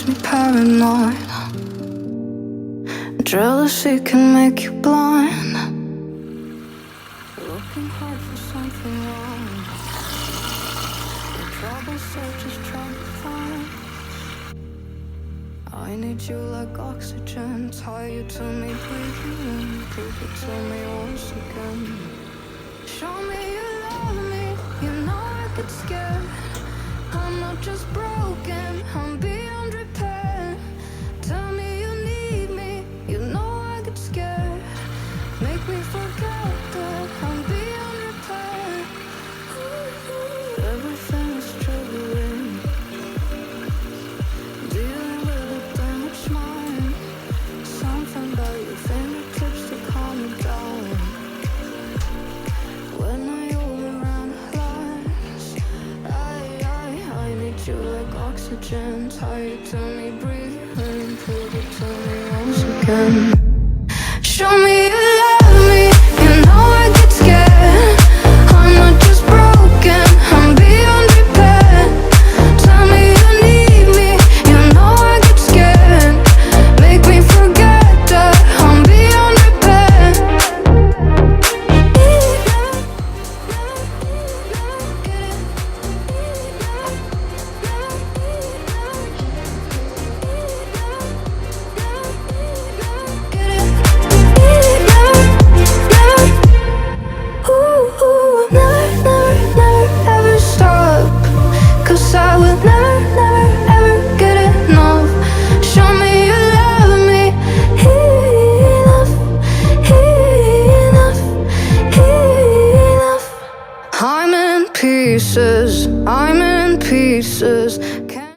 makes me paranoid. Jealousy can make you blind. Looking hard for something wrong. Your trouble searches trying to find. I need you like oxygen. Tie you to me, breathe you in. Prove it to me once again. Show me you love me. You know I get scared. I'm not just broken, I'm beyond repair. Tell me you need me. You know I get scared. Make me forget that I'm beyond repair. Everything is triggering. Dealing with the damaged mind. Something about your fingertips to calm me down. When I overanalyze, I need you like oxygen. Tie you to me, breathe you in. Prove it to me once again. Show me